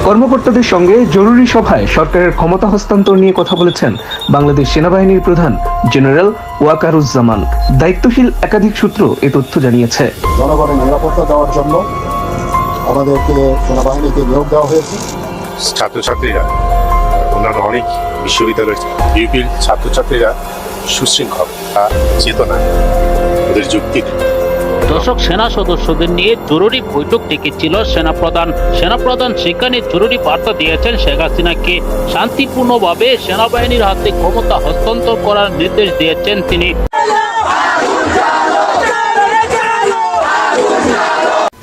কর্মকর্তাদের সঙ্গে জরুরি সভায় সরকারের ক্ষমতা হস্তান্তর নিয়ে কথা বলেছেন বাংলাদেশ সেনাবাহিনীর প্রধান জেনারেল ওয়াকারুজ্জামান। দায়িত্বশীল একাধিক সূত্র এ তথ্য জানিয়েছে। জনগণের নিরাপত্তা দেওয়ার জন্য আমাদেরকে সেনাবাহিনীকে নিয়োগ দেওয়া হয়েছে। ছাত্রছাত্রীরা অন্যান্য অনেক বিশ্ববিদ্যালয়ের ইউপির ছাত্রছাত্রীরা সুশৃঙ্খল চেতনা, ওদের যুক্তি। দর্শক, সেনা সদস্যদের নিয়ে জরুরি বৈঠক ডেকেছিল সেনাপ্রধান সেখানে জরুরি বার্তা দিয়েছেন শেখ হাসিনাকে শান্তিপূর্ণভাবে সেনাবাহিনীর হাতে ক্ষমতা হস্তান্তর করার নির্দেশ দিয়েছেন তিনি।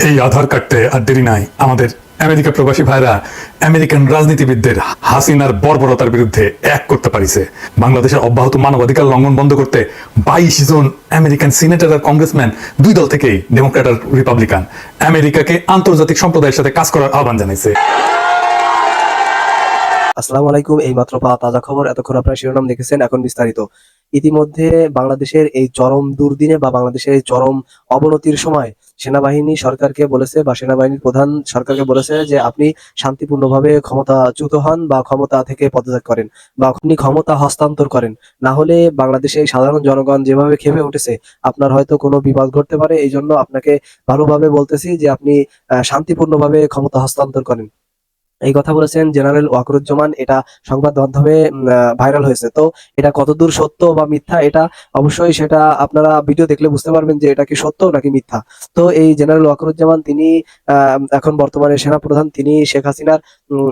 এই আধার কার্ডে আর দেরি নাই। আমাদের আমেরিকা প্রবাসী ভাইরা আমেরিকান রাজনীতিবিদদের হাসিনার বর্বরতার বিরুদ্ধে এক করতে পারিছে। বাংলাদেশের অব্যাহত মানবাধিকার লঙ্ঘন বন্ধ করতে 22 জন আমেরিকান সিনেটর আর কংগ্রেসম্যান, দুই দল থেকেই, ডেমোক্র্যাট আর রিপাবলিকান, আমেরিকাকে আন্তর্জাতিক সম্প্রদায়ের সাথে কাজ করার আহ্বান জানাইছে। আসসালামু আলাইকুম। এই মাত্র পাওয়া তাজা খবর। এতক্ষণ আপনারা শিরোনাম দেখেছেন, এখন বিস্তারিত। ইতিমধ্যে বাংলাদেশের এই চরম দুর্দিনে বা বাংলাদেশের এই চরম অবনতির সময় সেনাবাহিনী সরকারকে বলেছে বা সেনাবাহিনীর প্রধান সরকারকে বলেছে যে আপনি শান্তিপূর্ণভাবে ক্ষমতাচ্যুত হন বা ক্ষমতা থেকে পদত্যাগ করেন বা আপনি ক্ষমতা হস্তান্তর করেন, না হলে বাংলাদেশে সাধারণ জনগণ যেভাবে ক্ষেপে উঠেছে আপনার হয়তো কোনো বিপদ ঘটতে পারে। এই জন্য আপনাকে ভালোভাবে বলতেছি যে আপনি শান্তিপূর্ণভাবে ক্ষমতা হস্তান্তর করেন। এই কথা বলেছেন জেনারেল ওয়াকারুজ্জামান। এটা সংবাদ মাধ্যমে ভাইরাল হয়েছে। তো এটা কতদূর সত্য বা মিথ্যা, এটা অবশ্যই সেটা আপনারা ভিডিও দেখলে বুঝতে পারবেন যে এটা কি সত্য নাকি মিথ্যা। তো এই জেনারেল ওয়াকারুজ্জামান তিনি এখন বর্তমানে সেনাপ্রধান, তিনি শেখ হাসিনার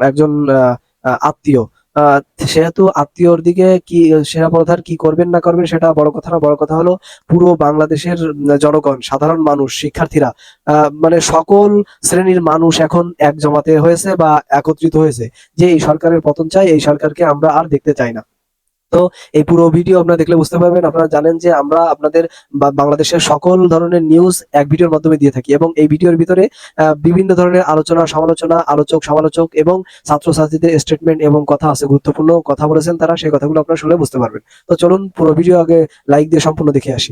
একজন আত্মীয়। সেহেতু আত্মীয়র দিকে কি সেনাপ্রধান কি করবেন না করবেন সেটা বড় কথা না। বড় কথা হলো পুরো বাংলাদেশের জনগণ, সাধারণ মানুষ, শিক্ষার্থীরা, মানে সকল শ্রেণীর মানুষ এখন এক জমাতে হয়েছে বা একত্রিত হয়েছে যে এই সরকারের পতন চাই, এই সরকারকে আমরা আর দেখতে চাই না। তো এই পুরো ভিডিও আপনারা দেখলে বুঝতে পারবেন। আপনারা জানেন যে আমরা আপনাদের বাংলাদেশের সকল ধরনের নিউজ এক ভিডিওর মাধ্যমে দিয়ে থাকি এবং এই ভিডিওর ভিতরে বিভিন্ন ধরনের আলোচনা সমালোচনা, আলোচক সমালোচক এবং ছাত্রছাত্রীদের স্টেটমেন্ট এবং কথা আছে, গুরুত্বপূর্ণ কথা বলেছেন তারা, সেই কথাগুলো আপনারা শুনলে বুঝতে পারবেন। তো চলুন পুরো ভিডিও আগে লাইক দিয়ে সম্পূর্ণ দেখে আসি।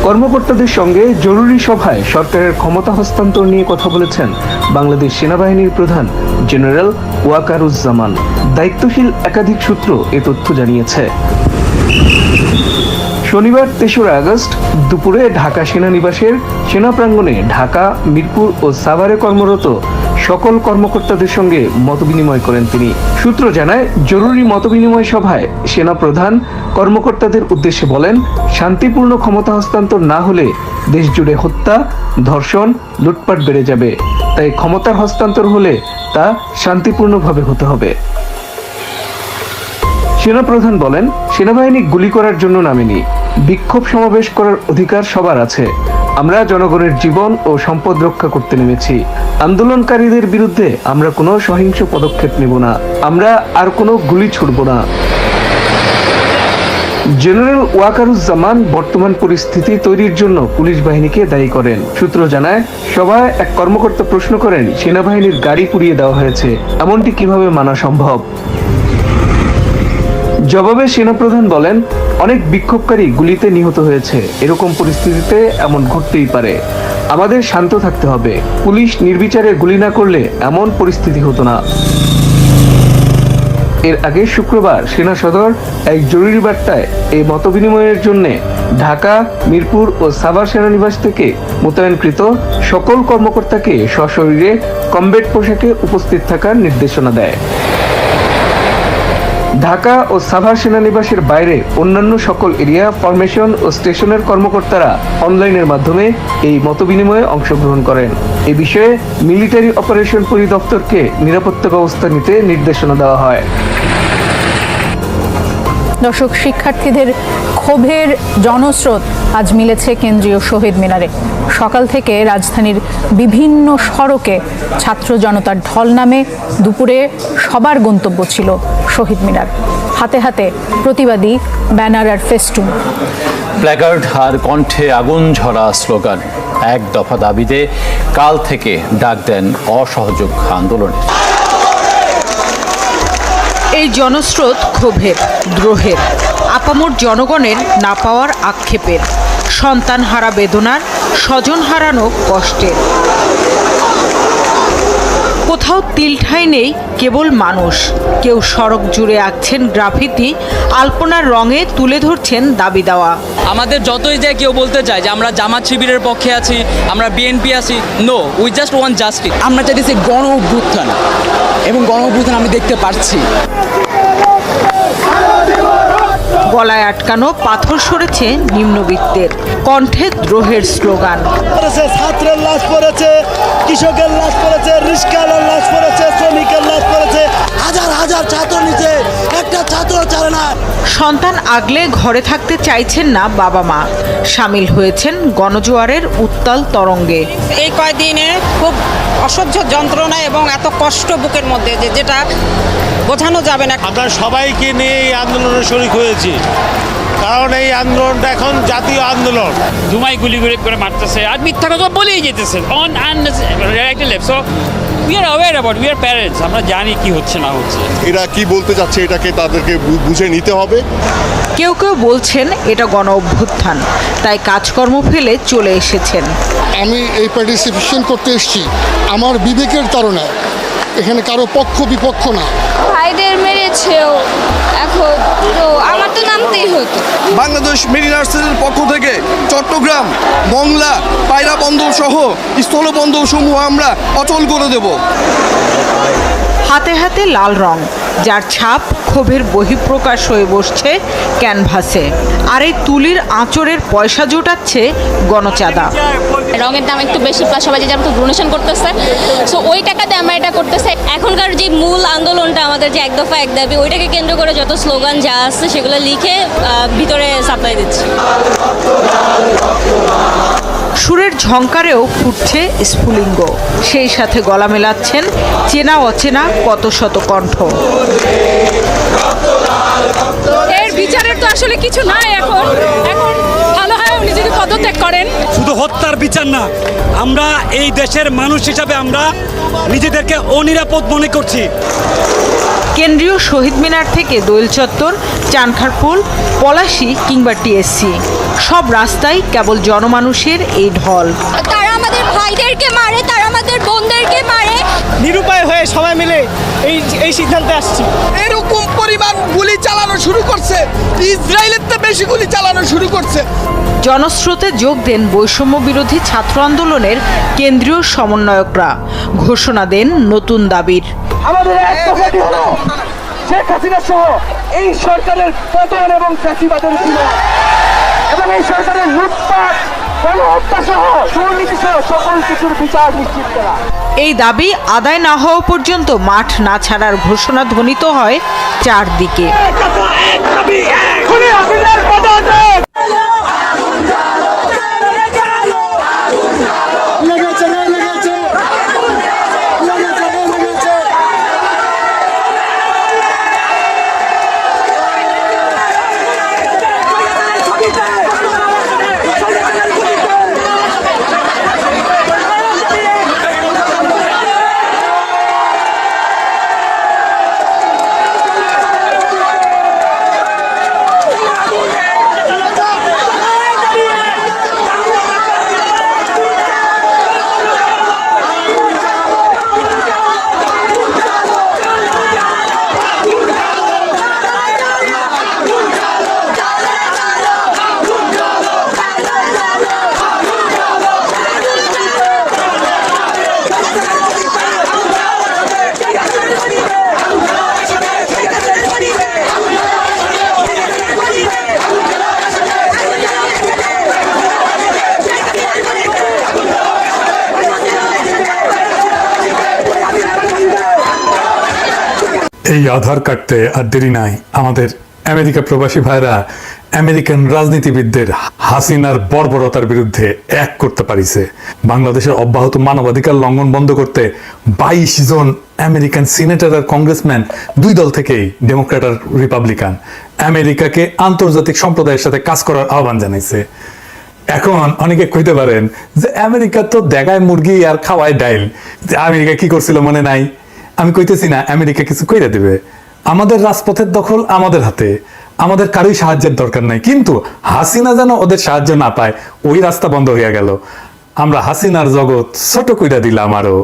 কর্মকর্তাদের সঙ্গে জরুরি সভায় সরকারের ক্ষমতা হস্তান্তর নিয়ে কথা বলেছেন বাংলাদেশ সেনাবাহিনীর প্রধান জেনারেল ওয়াকারুজ্জামান। দায়িত্বশীল একাধিক সূত্র এ তথ্য জানিয়েছে। শনিবার 3রা আগস্ট দুপুরে ঢাকা সেনানিবাসের সেনা প্রাঙ্গণে ঢাকা, মিরপুর ও সাভারে কর্মরত সকল কর্মকর্তাদের সঙ্গে মতবিনিময় করেন তিনি। সূত্র জানায়, জরুরি মতবিনিময় সভায় সেনাপ্রধান কর্মকর্তাদের উদ্দেশ্যে বলেন, শান্তিপূর্ণ ক্ষমতা হস্তান্তর না হলে দেশ জুড়ে হত্যা, ধর্ষণ, লুটপাট বেড়ে যাবে। তাই ক্ষমতার হস্তান্তর হলে তা শান্তিপূর্ণভাবে হতে হবে। সেনাপ্রধান বলেন, সেনাবাহিনী গুলি করার জন্য নামেনি, বিক্ষোভ সমাবেশ করার অধিকার সবার আছে। আমরা জনগণের জীবন ও সম্পদ রক্ষা করতে নেমেছি। আন্দোলনকারীদের বিরুদ্ধে আমরা কোনো সহিংস পদক্ষেপ নেব না, আমরা আর কোনো গুলি ছুড়ব না। জেনারেল ওয়াকারুজ্জামান বর্তমান পরিস্থিতি তৈরির জন্য পুলিশ বাহিনীকে দায়ী করেন। সূত্র জানায়, সভায় এক কর্মকর্তা প্রশ্ন করেন, সেনাবাহিনীর গাড়ি পুড়িয়ে দেওয়া হয়েছে, এমনটি কিভাবে মানা সম্ভব? জবাবে সেনাপ্রধান বলেন, অনেক বিক্ষোভকারী গুলিতে নিহত হয়েছে। এরকম পরিস্থিতিতে এমন ঘটতেই পারে। আমাদের শান্ত থাকতে হবে। পুলিশ নির্বিচারে গুলি না করলে এমন পরিস্থিতি হতো না। এর আগে শুক্রবার সেনা সদর এক জরুরি বার্তায় এই মতবিনিময়ের জন্য ঢাকা, মিরপুর ও সাভার সেনানিবাস থেকে মোতায়েনকৃত সকল কর্মকর্তাকে সশরীরে কমব্যাট পোশাকে উপস্থিত থাকার নির্দেশনা দেয়। ঢাকা ও সাভার সেনানিবাসের বাইরে অন্যান্য সকল এরিয়া, ফরমেশন ও স্টেশনের কর্মকর্তারা অনলাইনের মাধ্যমে এই মতবিনিময়ে অংশগ্রহণ করেন। এ বিষয়ে মিলিটারি অপারেশন পরিদপ্তরকে নিরাপত্তা ব্যবস্থা নিতে নির্দেশনা দেওয়া হয়। দর্শক, শিক্ষার্থীদের ক্ষোভের জনস্রোত আজ মিলেছে কেন্দ্রীয় শহীদ মিনারে। সকাল থেকে রাজধানীর বিভিন্ন সড়কে ছাত্র জনতার ঢল নামে। দুপুরে সবার গন্তব্য ছিল শহীদ মিনার। হাতে হাতে প্রতিবাদী ব্যানার আর ফেস্টুন, প্ল্যাকার্ড আর কণ্ঠে আগুন ঝরা স্লোগান। এক দফা দাবিতে কাল থেকে ডাক দেন অসহযোগ আন্দোলনের। এই জনস্রোত ক্ষোভের, দ্রোহের, আপামর জনগণের না পাওয়ার আক্ষেপের, সন্তান হারা বেদনার, স্বজন হারানো কষ্টের। কোথাও তিল ঠাঁই নেই, কেবল মানুষ। কেউ সড়ক জুড়ে আঁকছেন গ্রাফিতি, আলপনার রঙে তুলে ধরছেন দাবি দেওয়া। আমাদের যতই যে কেউ বলতে চায় যে আমরা জামাত শিবিরের পক্ষে আছি, আমরা বিএনপি আছি, no, we just want justice. আমরা চাইতেছি গণ অভ্যুত্থান, এবং গণ অভ্যুত্থান আমি দেখতে পাচ্ছি। গলায় আটকানো পাথর সরেছে নিম্নবিত্তের, কণ্ঠে দ্রোহের স্লোগান। ছাত্রের লাশ পড়েছে, কৃষকের লাশ পড়েছে, রিস্কাওয়ালার লাশ পড়েছে, শ্রমিকের লাশ পড়েছে, হাজার হাজার ছাত্র নিচে একটা ছাত্র ছাড়ে না। সন্তান আগলে ঘরে থাকতে চাইছেন না বাবা মা, সামিল হয়েছেন গণজোয়ারের উত্তাল তরঙ্গে। এই কয়দিনে খুব অসহ্য যন্ত্রণা এবং এত কষ্ট বুকের মধ্যে যেটা বোঝানো যাবে না। আমরা সবাইকে নিয়ে এই আন্দোলনে শরিক হয়েছি, কারণ এই আন্দোলনটা এখন জাতীয় আন্দোলন। ধুমাই গুলি করে মারতেছে আর মিথ্যা কথা বলেই যেতেছে on unnecessary. So we are aware about, we are parents, আমরা জানি কি হচ্ছে না হচ্ছে। এরা কি বলতে চাচ্ছে এটাকে তাদেরকে বুঝে নিতে হবে। কেউ কেউ বলছেন এটা গণ অভ্যুত্থান, তাই কাজকর্ম ফেলে চলে এসেছেন। আমি এই পার্টিসিপেশন করতে এসেছি আমার বিবেকের তাড়নায়, এখানে কারো পক্ষ বিপক্ষ না। ভাইদের মেরেছেও, এখন তো আমার তো নামতেই হতো। বাংলাদেশ মেরিনার্সের পক্ষ থেকে চট্টগ্রাম, মংলা, পায়রা বন্দর সহ স্থলবন্দর সমূহ আমরা অচল করে দেব। হাতে হাতে লাল রং, যার ছাপ ক্ষোভের বহিঃপ্রকাশ হয়ে বসছে ক্যানভাসে। আর এই তুলির আঁচড়ের পয়সা জোটাচ্ছে গণচাঁদা। রঙের দাম একটু বেশি, প্লাস সবাই যেমন ডোনেশন করতেছে, সো ওই টাকাতে আমরা এটা করতেছে। এখনকার যে মূল আন্দোলনটা আমাদের যে এক দফা এক দাবি, ওইটাকে কেন্দ্র করে যত স্লোগান যা আছে সেগুলো লিখে ভিতরে সাপ্লাই দিচ্ছি। সুরের ঝংকারেও ফুটছে স্ফুলিঙ্গ, সেই সাথে গলা মেলাচ্ছেন চেনা অচেনা কত শত কণ্ঠ। এর বিচারের তো আসলে কিছু নাই এখন ভালো হয় উনি যদি পদত্যাগ করেন। শুধু হত্যার বিচার না, আমরা এই দেশের মানুষ হিসাবে আমরা নিজেদেরকে অনিরাপদ মনে করছি। কেন্দ্রীয় শহীদ মিনার থেকে দোয়েল চত্বর, চানখারপুল, পলাশী কিংবা টিএসসি, সব রাস্তায় কেবল জনমানুষের এই ঢল। তারা আমাদের ভাইদেরকে মারে, তারা আমাদের বোনদেরকে মারে। নিরুপায় হয়ে সবাই মিলে এই সিদ্ধান্তে আসছি। এরকম পরিমাণ গুলি চালানো শুরু করছে, ইসরায়েলের তো বেশি গুলি চালানো শুরু করছে। জনস্রোতে যোগ দেন বৈষম্য বিরোধী ছাত্র আন্দোলনের কেন্দ্রীয় সমন্বয়করা, ঘোষণা দেন নতুন দাবির। আমাদের এক কথাটি হলো শেখ হাসিনা সহ এই সরকারের পতন এবং ফ্যাসিবাদের ছিল, এবং এই সরকারের লুটপাট, গণহত্যা সহ দুর্নীতি সহ সকল কিছুর বিচার নিশ্চিত করা। এই দাবি আদায় না হওয়া পর্যন্ত মাঠ না ছাড়ার ঘোষণা ধ্বনিত হয় চারদিকে। এই আধার কাটতে আর দেরি নাই। আমাদের আমেরিকা প্রবাসী ভাইরা আমেরিকান রাজনীতিবিদদের হাসিনার বর্বরতার বিরুদ্ধে এক করতে পারিছে। বাংলাদেশের অব্যাহত মানবাধিকার লঙ্ঘন বন্ধ করতে 22 জন আমেরিকান সিনেটর আর কংগ্রেসম্যান, দুই দল থেকেই, ডেমোক্র্যাট আর রিপাবলিকান, আমেরিকাকে আন্তর্জাতিক সম্প্রদায়ের সাথে কাজ করার আহ্বান জানাইছে। এখন অনেকে কইতে পারেন যে আমেরিকা তো দেখায় মুরগি আর খাওয়ায় ডাইল, আমেরিকা কি করছিল মনে নাই? আমি কইতেছি না আমেরিকা কিছু কইরা দিবে। আমাদের রাজপথের দখল আমাদের হাতে, আমাদের কারোই সাহায্যের দরকার নাই। কিন্তু হাসিনা যেন ওদের সাহায্য না পায়, ওই রাস্তা বন্ধ হইয়া গেল। আমরা হাসিনার জগৎ ছোট কইরা দিলাম আরো।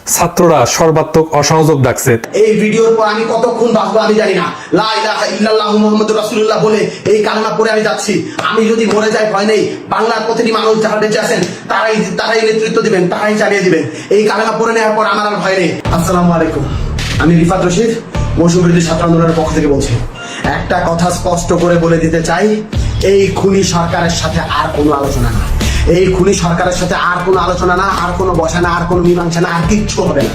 ছাত্ররা সর্বাত্মক অসহযোগ ডাকছে। এই ভিডিওর পর আমি কতক্ষণ বাঁচবো আমি জানি না। লা ইলাহা ইল্লাল্লাহু মুহাম্মাদুর রাসূলুল্লাহ বলে এই কালেমা পড়ে আমি যাচ্ছি। আমি যদি মরে যাই ভয় নেই, বাংলার প্রতিটি মানুষ যারা বেঁচে আছেন তারাই নেতৃত্ব দিবেন, তারাই চালিয়ে দিবেন। এই কালেমা পড়ে নেওয়ার পর আমার আর ভয় নেই। আসসালামু আলাইকুম। আমি রিফাত রশিদ, মৌসুম বিরোধী ছাত্র আন্দোলনের পক্ষ থেকে বলছি। একটা কথা স্পষ্ট করে বলে দিতে চাই, এই খুনি সরকারের সাথে আর কোনো আলোচনা না। এই খুনি সরকারের সাথে আর কোনো আলোচনা না, আর কোনো বসা না, আর কোনো মীমাংসা না, আর কিচ্ছু হবে না।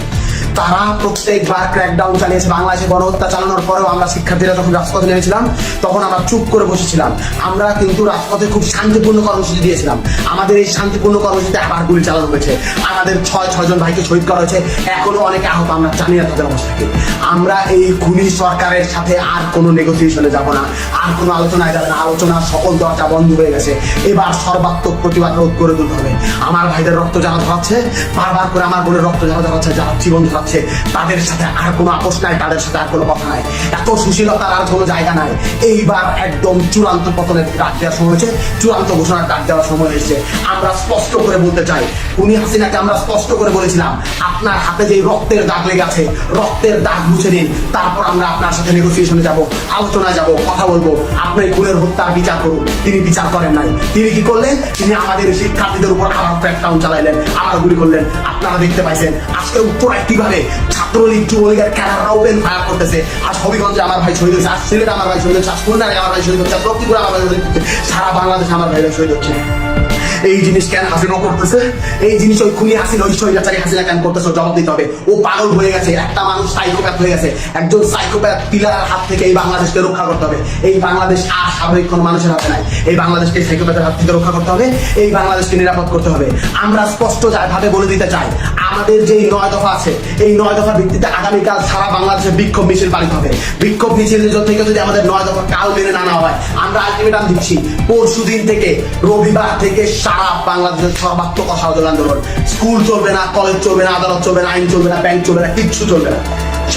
তারা প্রত্যেকবার ক্র্যাকডাউন চালিয়েছে। বাংলাদেশে গণহত্যা চালানোর পরেও আমরা শিক্ষার্থীরা যখন রাজপথে নেমেছিলাম তখন আমরা চুপ করে বসেছিলাম। আমরা কিন্তু রাজপথে খুব শান্তিপূর্ণ কর্মসূচি দিয়েছিলাম। আমাদের এই শান্তিপূর্ণ কর্মসূচিতে আবার গুলি চালানো হয়েছে। আমাদের ছয়জন ভাইকে শহীদ করা হয়েছে। এখনো অনেকে আহত, আমরা জানি না তাদের অবস্থাকে। আমরা এই খুনি সরকারের সাথে আর কোনো নেগোসিয়েশনে যাব না, আর কোনো আলোচনায় যাবে না। আলোচনার সকল দরজা বন্ধ হয়ে গেছে। এবার সর্বাত্মক প্রতিবাদ রোধ করে তুলতে হবে। আমার ভাইদের রক্ত যারা ধরাচ্ছে, বারবার করে আমার বোনের রক্ত যারা ধরাচ্ছে, যারা জীবন ধরাচ্ছে, তাদের সাথে আর কোনো আপোষ নাই, তাদের সাথে আর কোনো কথা নাই। এত সুশীলতার আর কোনো জায়গা নাই। এইবার একদম চূড়ান্ত পতনের ডাক দেওয়ার সময় হয়েছে, চূড়ান্ত ঘোষণার ডাক দেওয়ার সময় এসেছে। আমরা স্পষ্ট করে বলতে চাই, খুনি হাসিনাকে আমরা স্পষ্ট করে বলেছিলাম, আপনার হাতে যে রক্তের দাগ লেগে আছে, রক্তের দাগ মুছে দিন, তারপর আমরা আপনার সাথে নেগোসিয়েশনে যাব, আলোচনায় যাব, কথা বলবো। আপনি খুনের হত্যার বিচার করুন। তিনি বিচার করেন নাই। তিনি কি করলেন? তিনি আমাদের শিক্ষার্থীদের উপর আবার ক্র্যাকডাউন চালাইলেন, আবার গুলি করলেন। আপনারা দেখতে পাইছেন আজকে উত্তরায় কিভাবে ছাত্রলীগ যুবলীগের ক্যাডাররা ওপেন ফায়ার করতেছে। আজ হবিগঞ্জে আমার ভাই শহীদ হয়েছে, আজ সিলেটে আমার ভাই শহীদ হচ্ছে, আজ খুলনায় আমার ভাই শহীদ হচ্ছে, আজ লক্ষ্মীপুরে আমার ভাই শহীদ হচ্ছে, সারা বাংলাদেশে আমার ভাইরা শহীদ হচ্ছে। এই জিনিস কেন হাসিনা করতেছে? এই জিনিস ওই খুনি হাসিনা, ওই স্বৈরাচারী হাসিনা কেন করতেছে? জবাব দিতে হবে। ও পাগল হয়ে গেছে, একটা মানুষ সাইকোপ্যাথ হয়ে গেছে। একজন সাইকোপ্যাথ পিলারের হাত থেকে এই বাংলাদেশকে রক্ষা করতে হবে। এই বাংলাদেশ আর স্বাভাবিক কোনো মানুষের হাতে নাই। এই বাংলাদেশকে সাইকোপ্যাথের হাত থেকে রক্ষা করতে হবে। এই বাংলাদেশকে নিরাপদ করতে হবে। আমরা স্পষ্ট ভাবে বলে দিতে চাই, আমাদের যে 9 দফা আছে, এই 9 দফার ভিত্তিতে আগামীকাল সারা বাংলাদেশে বিক্ষোভ মিছিল পালিত হবে। বিক্ষোভ মিছিল থেকে যদি আমাদের 9 দফা কাল মেনে না নেওয়া হয়, আমরা আলটিমেটাম দিচ্ছি পরশুদিন থেকে, রবিবার থেকে সারা বাংলাদেশের সর্বাত্মক অসহযোগ আন্দোলন। স্কুল চলবে না, কলেজ চলবে না, আদালত চলবে না, আইন চলবে না, ব্যাংক চলবে না, কিচ্ছু চলবে না।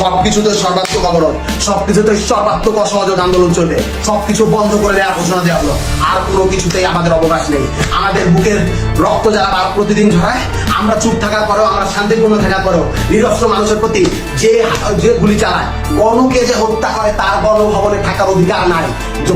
সবকিছুতে সর্বাত্মক অবরোধ, সবকিছুতে সর্বাত্মক অসহযোগ আন্দোলন চলবে। সবকিছু বন্ধ করে দেওয়ার ঘোষণা দেওয়া হলো। আর কোনো কিছুতেই আমাদের অবকাশ নেই। আমাদের বুকের রক্ত যারা প্রতিদিন ঝরায়, আমরা চুপ থাকার পরেও, আমরা শান্তিপূর্ণ থাকার পরেও নিরস্ত্র মানুষের প্রতি যে গুলি চালায়, গণকে যে হত্যা করে তার গণভবনে থাকার অধিকার নাই।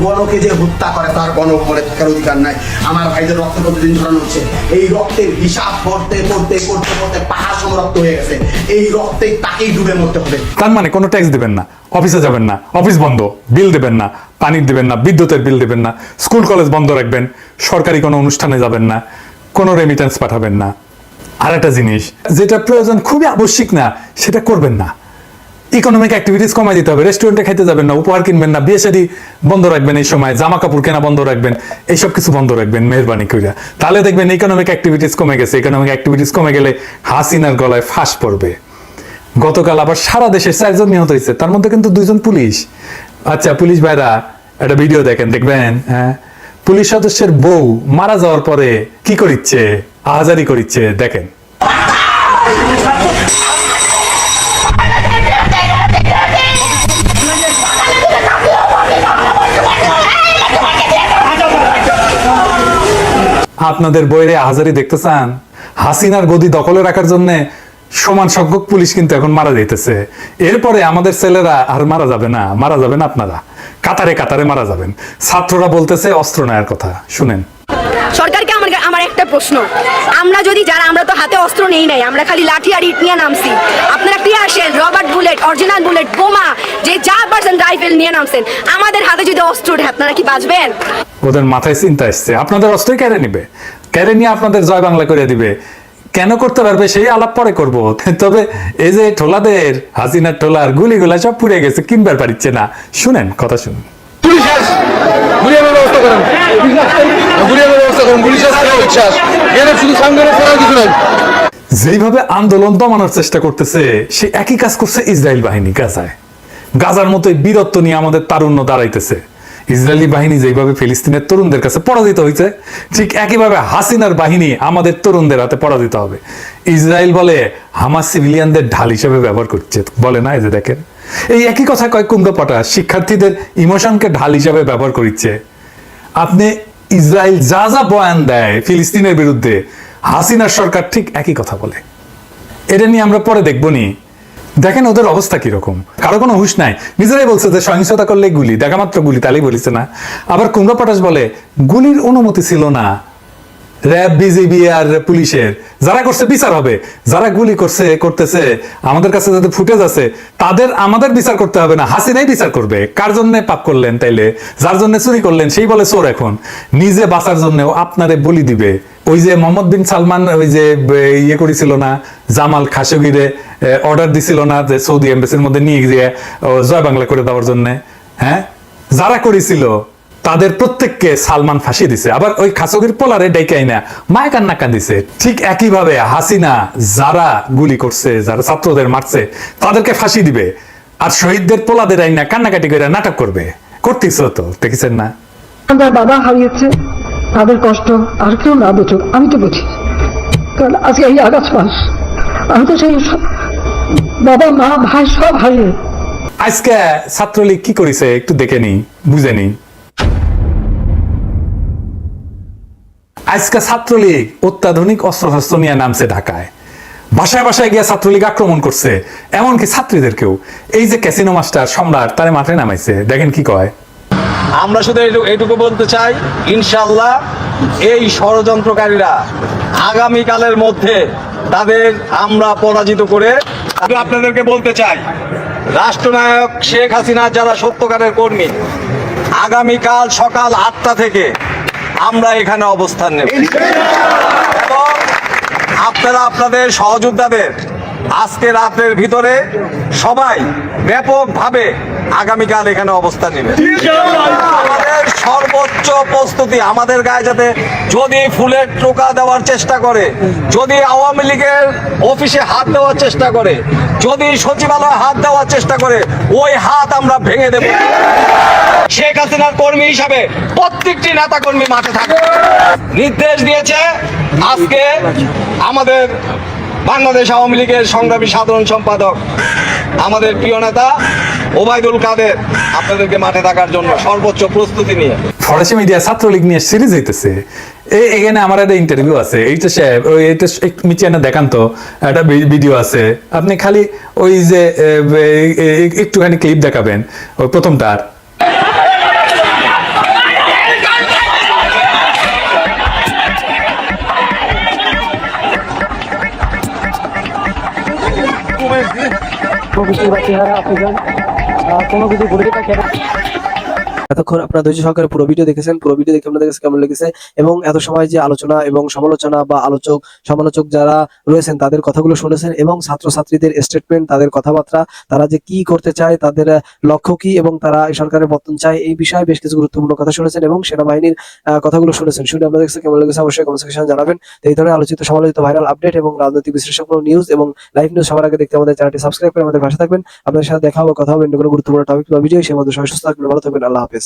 গণকে যে হত্যা করে তার গণভবনে থাকার অধিকার নাই। আমার ভাইদের রক্ত প্রতিদিন ঝরানো হচ্ছে। এই রক্তের হিসাব করতে করতে করতে করতে পাহাড় সম রক্ত হয়ে গেছে। এই রক্তে তাকেই ডুবে মরতে হবে। তার মানে কোনো ট্যাক্স দিবেন না, অফিসে যাবেন না, অফিস বন্ধ, বিল দেবেন না, পানির দিবেন না, বিদ্যুতের বিল দেবেন না, স্কুল কলেজ বন্ধ রাখবেন, সরকারি কোনো অনুষ্ঠানে যাবেন না, কোনো রেমিটেন্স পাঠাবেন না। আর একটা জিনিস, যেটা প্রয়োজন খুবই আবশ্যিক না সেটা করবেন না। ইকোনমিক অ্যাক্টিভিটিস কমাই দিতে হবে। রেস্টুরেন্টে খাইতে যাবেন না, উপহার কিনবেন না, বিয়ে শাদী বন্ধ রাখবেন, এই সময় জামা কাপড় কেনা বন্ধ রাখবেন, এইসব কিছু বন্ধ রাখবেন মেহরবানি করে। তাহলে দেখবেন ইকোনমিক অ্যাক্টিভিটিস কমে গেছে। ইকোনমিক অ্যাক্টিভিটিস কমে গেলে হাসিনার গলায় ফাঁস পড়বে। গতকাল আবার সারা দেশে 4 জন নিহত হয়েছে, তার মধ্যে কিন্তু 2 জন পুলিশ। আচ্ছা পুলিশ ভাইরা একটা ভিডিও দেখেন, দেখবেন হ্যাঁ, পুলিশ সদস্যের বউ মারা যাওয়ার পরে কি করিচ্ছে, আহাজারি করিচ্ছে, দেখেন। আপনাদের বইরে আহাজারি দেখতে চান? হাসিনার গদি দখলে রাখার জন্য সমান সংখ্যক পুলিশ কিন্তু এখন মারা যাইতেছে। এরপরে আমাদের ছেলেরা আর মারা যাবে না, মারা যাবেন আপনারা, কাতারে কাতারে মারা যাবেন। ছাত্ররা বলতেছে অস্ত্র নেয়ার কথা, শুনেন। সরকারকে আমার একটা প্রশ্ন, আমরা যদি আমরা তো হাতে অস্ত্র নেই নাই, আমরা খালি লাঠি আর ইট নিয়ে নামছি। আপনারা কি আসেন রবার্ট বুলেট, অরিজিনাল বুলেট, বোমা, যে যা পারছেন রাইফেল নিয়ে নামছেন। আমাদের হাতে যদি অস্ত্র ওঠে আপনারা কি বাঁচবেন? ওদের মাথায় চিন্তা আসছে আপনাদের অস্ত্রই কেড়ে নিবে, কেড়ে নিয়ে আপনাদের জয় বাংলা করে দিবে। কেন করতে পারবে সেই আলাপ পরে করব। তবে এই যে ঠোলাদের, হাসিনার ঠোলার গুলিগুলা সব পুড়ে গেছে, কিনবার পারিচ্ছে না। শুনেন, কথা শুনুন। যেইভাবে আন্দোলন দমানোর চেষ্টা করতেছে, সে একই কাজ করছে ইসরায়েল বাহিনী গাজায়। গাজার মতোই বীরত্ব নিয়ে আমাদের তারুণ্য দাঁড়াইতেছে। ইসরায়েলি বাহিনী যেভাবে ফিলিস্তিনের তরুণদের কাছে পরাজিত হয়েছে, ঠিক একইভাবে হাসিনার বাহিনী আমাদের তরুণদের হাতে পরাজিত হবে। ইসরায়েল বলে হামাস সিভিলিয়ানদের ঢাল হিসেবে ব্যবহার করছে, বলে না? এই যে দেখেন, এই একই কথা কয় কুঙ্গপাটা, শিক্ষার্থীদের ইমোশনকে ঢাল হিসাবে ব্যবহার করছে। আপনি ইসরায়েল যা যা বয়ান দেয় ফিলিস্তিনের বিরুদ্ধে, হাসিনার সরকার ঠিক একই কথা বলে। এটা নিয়ে আমরা পরে দেখবো নি। দেখেন ওদের অবস্থা কিরকম, কারো কোনো হুঁশ নাই, নিজেরাই বলছে যে সহিংসতা করলে গুলি, দেখা মাত্র গুলি, তাহলেই বলিছে না। আবার কুমড়া পটাশ বলে গুলির অনুমতি ছিল না র্যাব, বিজিবি আর পুলিশের, যারা করছে বিচার হবে, যারা গুলি করতেছে আমাদের কাছে যাদের ফুটেজ আছে তাদের আমাদের বিচার করতে হবে না, হাসিনাই বিচার করবে। কার জন্য পাপ করলেন তাইলে? যার জন্য চুরি করলেন সেই বলে চোর, এখন নিজে বাঁচার জন্য আপনারে বলি দিবে। ওই যে মোহাম্মদ বিন সালমান ওই যে ইয়ে করেছিল না, জামাল খাশোগিরে অর্ডার দিছিল না যে সৌদি এম্বাসির মধ্যে নিয়ে গিয়ে জয় বাংলা করে দেওয়ার জন্য, হ্যাঁ, যারা করেছিল তাদের প্রত্যেককে সালমান ফাঁসি দিছে। আবার ওই খাসগির পোলারে ডাইকাই না মায় কান্না কান্দিছে। ঠিক একইভাবে হাসিনা যারা গুলি করছে, যারা ছাত্রদের মারছে তাদেরকে ফাঁসি দিবে, আর শহীদদের পোলাদের আইনা কান্নাকাটি করে নাটক করবে। করতেছ তো, দেখেছেন না? আমার বাবা হারিয়েছে, তাদের কষ্ট আর কেউ না বুঝুক, আমি তো বুঝি। কারণ আজকে এই আগস্ট মাস আমি তো সেই বাবা মা ভাই সব হারিয়ে। আজকে ছাত্রলীগ কি করেছে একটু দেখে নি, বুঝে নি। আজকে ছাত্রলীগ অত্যাধুনিক অস্ত্রশস্ত্র নিয়ে নামছে ঢাকায়, বাসায় বাসায় গিয়ে ছাত্রলীগ আক্রমণ করছে, এমনকি ছাত্রীদেরকেও। এই যে ক্যাসিনো মাস্টার সম্রাট তারে মাঠে নামাইছে, দেখেন কি কয়। আমরা শুধু এইটুকু বলতে চাই, ইনশাআল্লাহ এই ষড়যন্ত্রকারীরা আগামীকালের মধ্যে তাদের আমরা পরাজিত করে, আপনাদেরকে বলতে চাই রাষ্ট্রনায়ক শেখ হাসিনা যারা সত্যকারের কর্মী, আগামীকাল সকাল 8টা থেকে আমরা এখানে অবস্থান নেব এবং আপনারা আপনাদের সহযোদ্ধাদের আজকে রাতের ভিতরে সবাই ব্যাপকভাবে আগামীকাল এখানে অবস্থান নেবে। আমাদের সর্বোচ্চ প্রস্তুতি, আমাদের গায়ে যাতে যদি ফুলের টোকা দেওয়ার চেষ্টা করে, যদি আওয়ামী লীগের অফিসে হাত দেওয়ার চেষ্টা করে, যদি সচিবালয়ে হাত দেওয়ার চেষ্টা করে, ওই হাত আমরা ভেঙে দেব। শেখ হাসিনার কর্মী হিসাবে প্রত্যেকটি নেতা কর্মী মাঠে থাকবে। নির্দেশ দিয়েছে আজকে আমাদের বাংলাদেশ আওয়ামী লীগের সংগ্রামী সাধারণ সম্পাদক আমাদের প্রিয় নেতা ওবায়দুল কাদের, আপনাদেরকে মাঠে থাকার জন্য সর্বোচ্চ প্রস্তুতি নিয়ে ফরাসি মিডিয়া ছাত্রলীগ নিয়ে সিরিজ হইতেছে। এখানে আমার একটা ইন্টারভিউ আছে, এইটা সাহেব এইটা মিচিয়ানা দেখান তো, একটা ভিডিও আছে, আপনি খালি ওই যে একটুখানি ক্লিপ দেখাবেন ওই প্রথমটার। এতক্ষণ আপনারা ধৈর্য সহকারে পুরো ভিডিও দেখেছেন। পুরো ভিডিও দেখে আপনাদের কাছে কেমন লেগেছে এবং এত সময় যে আলোচনা এবং সমালোচনা বা আলোচক সমালোচক যারা রয়েছেন তাদের কথাগুলো শুনেছেন এবং ছাত্রছাত্রীদের স্টেটমেন্ট, তাদের কথাবার্তা, তারা যে কি করতে চায়, তাদের লক্ষ্য কি এবং তারা এই সরকারের পতন চায়, এই বিষয়ে বেশ কিছু গুরুত্বপূর্ণ কথা শুনেছেন এবং সেনাবাহিনীর কথাগুলো শুনেছেন। শুনে আপনাদের কাছে কেমন লেগেছে অবশ্যই কমেন্ট সেকশনে জানাবেন। তো এই ধরনের আলোচিত সমালোচিত ভাইরাল আপডেট এবং রাজনৈতিক বিশ্লেষণমূলক নিউজ এবং লাইভ নিউজ সবার আগে দেখতে আমাদের চ্যানেলটি সাবস্ক্রাইব করে আমাদের পাশে থাকবেন। আপনাদের সাথে দেখা হবে, কথা হবে অন্য কোনো গুরুত্বপূর্ণ টপিক বা ভিডিও। সেই মধ্যে সবাই সুস্থ থাকবেন, ভালো থাকবেন। আল্লাহ হাফেজ।